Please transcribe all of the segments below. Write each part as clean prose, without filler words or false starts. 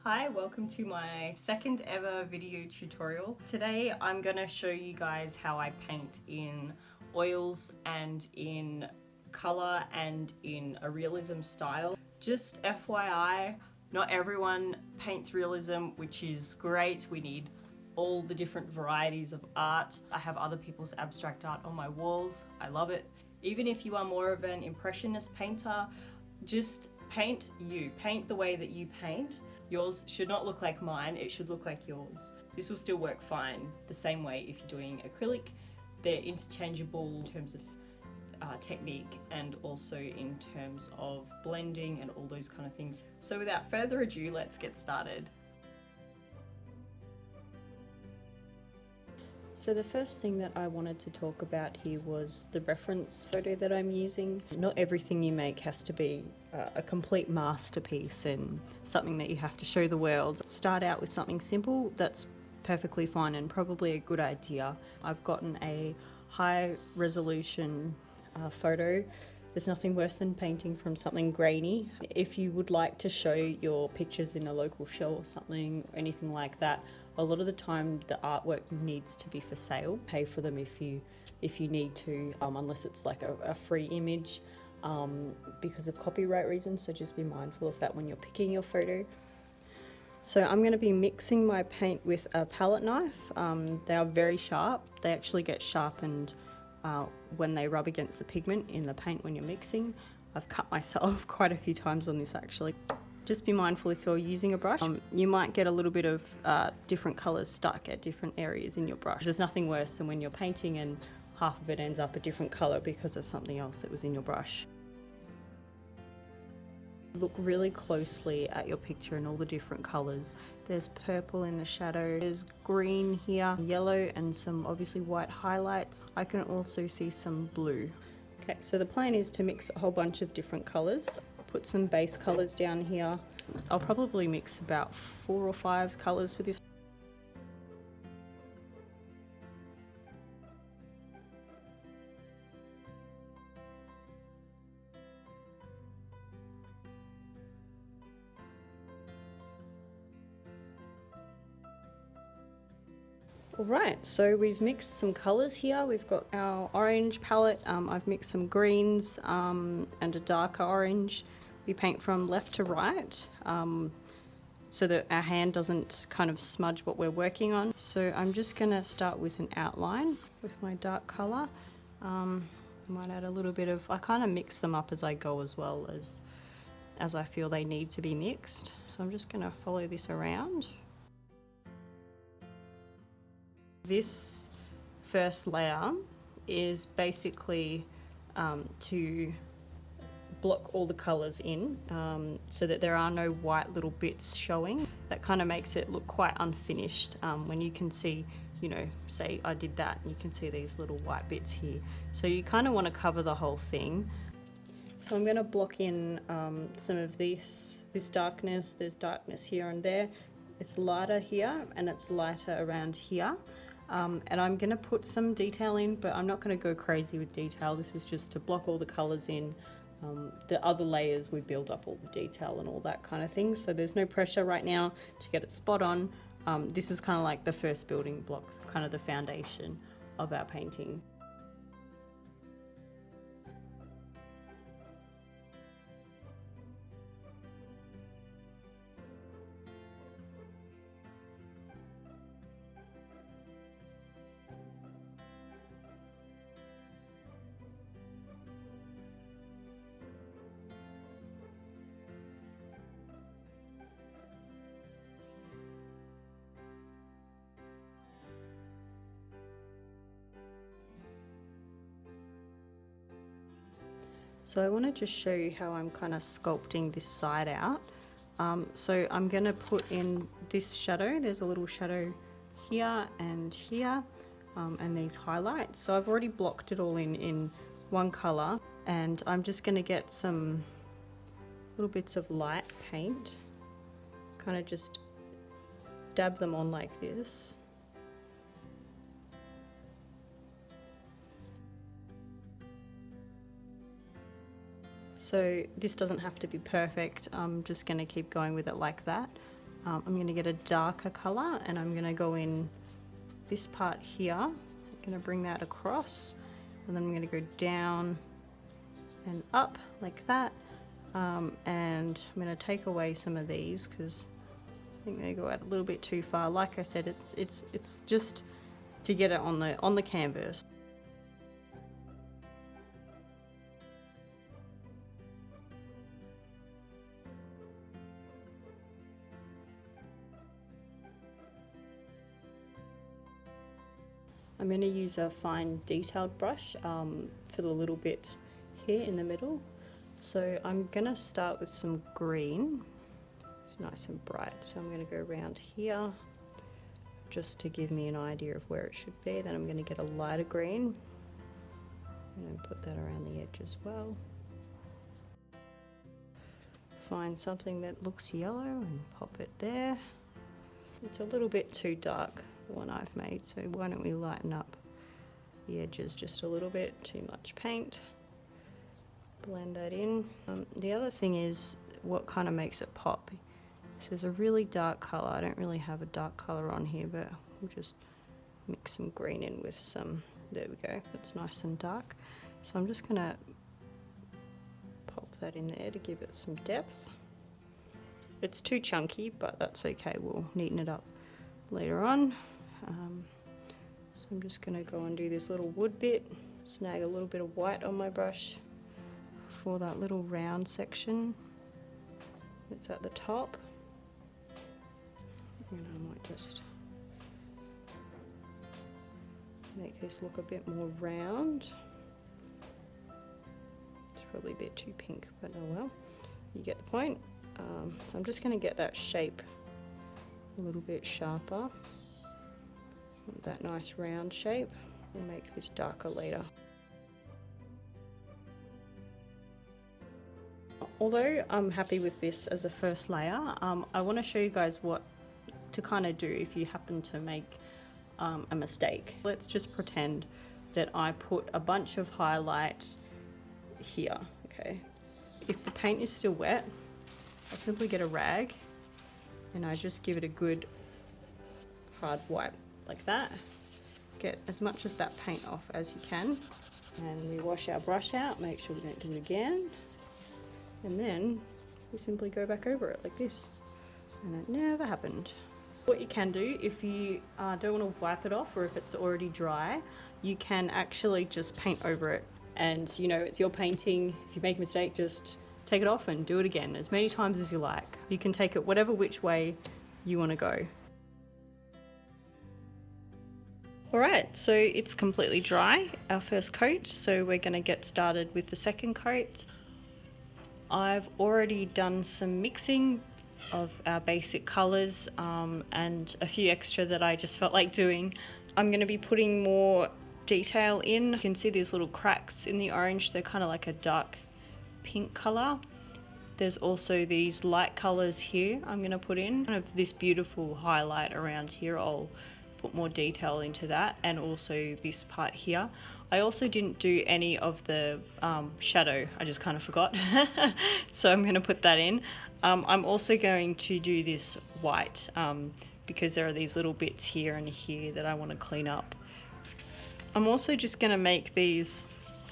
Hi, welcome to my second ever video tutorial. Today I'm going to show you guys how I paint in oils and in colour and in a realism style. Just FYI, not everyone paints realism, which is great. We need all the different varieties of art. I have other people's abstract art on my walls. I love it. Even if you are more of an impressionist painter, just paint you. Paint the way that you paint. Yours should not look like mine, it should look like yours. This will still work fine the same way if you're doing acrylic. They're interchangeable in terms of technique and also in terms of blending and all those kind of things. So without further ado, let's get started. So the first thing that I wanted to talk about here was the reference photo that I'm using. Not everything you make has to be a complete masterpiece and something that you have to show the world. Start out with something simple, that's perfectly fine and probably a good idea. I've gotten a high resolution photo. There's nothing worse than painting from something grainy. If you would like to show your pictures in a local show or something, or anything like that, a lot of the time the artwork needs to be for sale. Pay for them if you need to, unless it's like a free image because of copyright reasons, so just be mindful of that when you're picking your photo. So I'm going to be mixing my paint with a palette knife. They are very sharp. They actually get sharpened when they rub against the pigment in the paint when you're mixing. I've cut myself quite a few times on this actually. Just be mindful if you're using a brush. You might get a little bit of different colours stuck at different areas in your brush. There's nothing worse than when you're painting and half of it ends up a different colour because of something else that was in your brush. Look really closely at your picture and all the different colours. There's purple in the shadow, there's green here, yellow and some obviously white highlights. I can also see some blue. Okay, so the plan is to mix a whole bunch of different colours. Put some base colours down here. I'll probably mix about 4 or 5 colours for this. Alright, so we've mixed some colours here. We've got our orange palette, I've mixed some greens and a darker orange. We paint from left to right so that our hand doesn't kind of smudge what we're working on. So I'm just going to start with an outline with my dark colour. I might add a little bit of, I kind of mix them up as I go as well as I feel they need to be mixed. So I'm just going to follow this around. This first layer is basically to block all the colours in so that there are no white little bits showing. That kind of makes it look quite unfinished when you can see, you know, say I did that and you can see these little white bits here. So you kind of want to cover the whole thing. So I'm going to block in some of this darkness. There's darkness here and there. It's lighter here and it's lighter around here. And I'm going to put some detail in, but I'm not going to go crazy with detail. This is just to block all the colours in. The other layers we build up all the detail and all that kind of thing, so there's no pressure right now to get it spot on. This is kind of like the first building block, kind of the foundation of our painting. So I want to just show you how I'm kind of sculpting this side out. So I'm going to put in this shadow. There's a little shadow here and here and these highlights. So I've already blocked it all in one colour, and I'm just going to get some little bits of light paint, kind of just dab them on like this. So this doesn't have to be perfect. I'm just going to keep going with it like that. I'm going to get a darker colour, and I'm going to go in this part here. I'm going to bring that across, and then I'm going to go down and up like that. And I'm going to take away some of these because I think they go out a little bit too far. Like I said, it's just to get it on the canvas. I'm going to use a fine detailed brush for the little bit here in the middle. So I'm going to start with some green. It's nice and bright, so I'm going to go around here just to give me an idea of where it should be. Then I'm going to get a lighter green and put that around the edge as well. Find something that looks yellow and pop it there. It's a little bit too dark, the one I've made, so why don't we lighten up the edges just a little bit. Too much paint. Blend that in. The other thing is what kind of makes it pop. This is a really dark colour. I don't really have a dark colour on here, but we'll just mix some green in with some, there we go, it's nice and dark. So I'm just going to pop that in there to give it some depth. It's too chunky, but that's okay, we'll neaten it up later on. So I'm just going to go and do this little wood bit, snag a little bit of white on my brush for that little round section that's at the top. And I might just make this look a bit more round. It's probably a bit too pink, but oh well, you get the point. I'm just going to get that shape a little bit sharper. That nice round shape. We'll make this darker later. Although I'm happy with this as a first layer, I want to show you guys what to kind of do if you happen to make a mistake. Let's just pretend that I put a bunch of highlight here, okay? If the paint is still wet, I simply get a rag and I just give it a good hard wipe like that. Get as much of that paint off as you can, and we wash our brush out, make sure we don't do it again, and then we simply go back over it like this, and it never happened. What you can do if you don't want to wipe it off, or if it's already dry, you can actually just paint over it, and you know, it's your painting. If you make a mistake, just take it off and do it again as many times as you like. You can take it whatever which way you want to go. Alright, so it's completely dry, our first coat, so we're going to get started with the second coat. I've already done some mixing of our basic colours and a few extra that I just felt like doing. I'm going to be putting more detail in. You can see these little cracks in the orange, they're kind of like a dark pink colour. There's also these light colours here I'm going to put in. Kind of this beautiful highlight around here, I'll put more detail into that, and also this part here. I also didn't do any of the shadow, I just kind of forgot. So I'm going to put that in. I'm also going to do this white because there are these little bits here and here that I want to clean up. I'm also just going to make these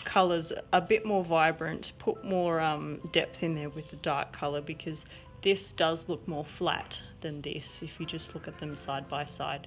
colours a bit more vibrant, put more depth in there with the dark colour, because this does look more flat than this if you just look at them side by side.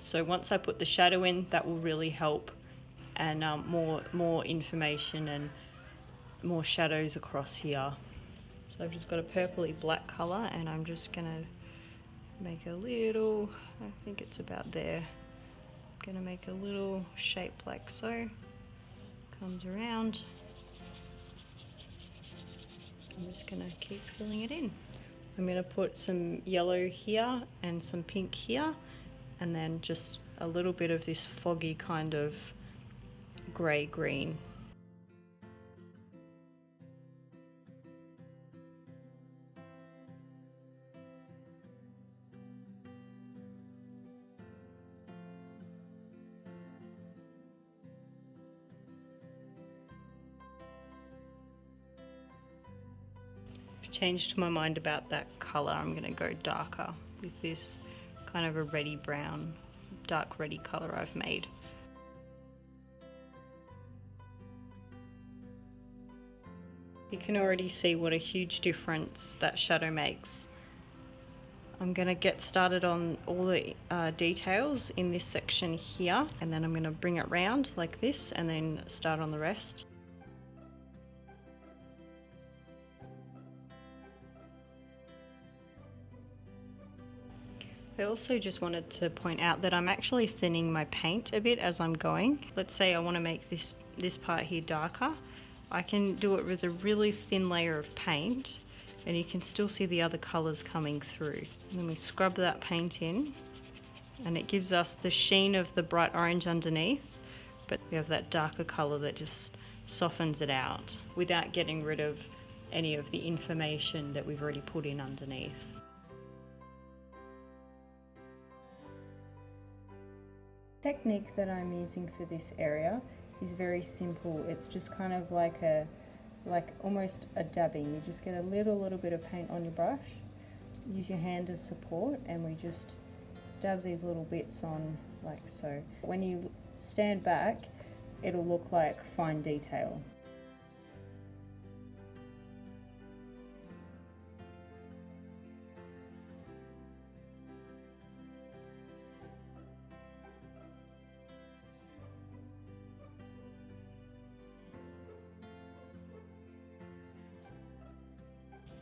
So once I put the shadow in, that will really help, and more information and more shadows across here. So I've just got a purpley black colour, and I'm just gonna make a little, I think it's about there, I'm gonna make a little shape like so, comes around. I'm just gonna keep filling it in. I'm gonna put some yellow here and some pink here, and then just a little bit of this foggy kind of grey green. changed my mind about that colour. I'm going to go darker with this kind of a reddy brown, dark reddy colour I've made. You can already see what a huge difference that shadow makes. I'm going to get started on all the details in this section here, and then I'm going to bring it round like this and then start on the rest. I also just wanted to point out that I'm actually thinning my paint a bit as I'm going. Let's say I want to make this part here darker. I can do it with a really thin layer of paint, and you can still see the other colours coming through. And then we scrub that paint in, and it gives us the sheen of the bright orange underneath, but we have that darker colour that just softens it out without getting rid of any of the information that we've already put in underneath. The technique that I'm using for this area is very simple. It's just kind of like almost a dabbing. You just get a little bit of paint on your brush, use your hand as support, and we just dab these little bits on like so. When you stand back, it'll look like fine detail.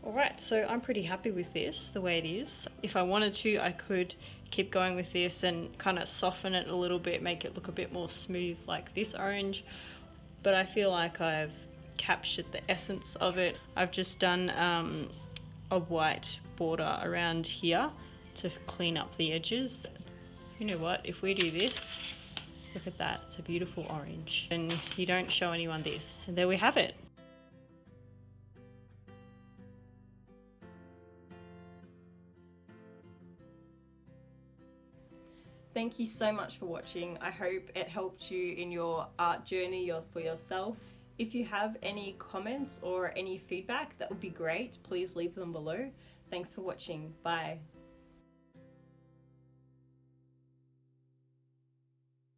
Alright, so I'm pretty happy with this, the way it is. If I wanted to, I could keep going with this and kind of soften it a little bit, make it look a bit more smooth like this orange. But I feel like I've captured the essence of it. I've just done a white border around here to clean up the edges. You know what, if we do this, look at that, it's a beautiful orange. And you don't show anyone this. And there we have it. Thank you so much for watching. I hope it helped you in your art journey or for yourself. If you have any comments or any feedback, that would be great. Please leave them below. Thanks for watching. Bye.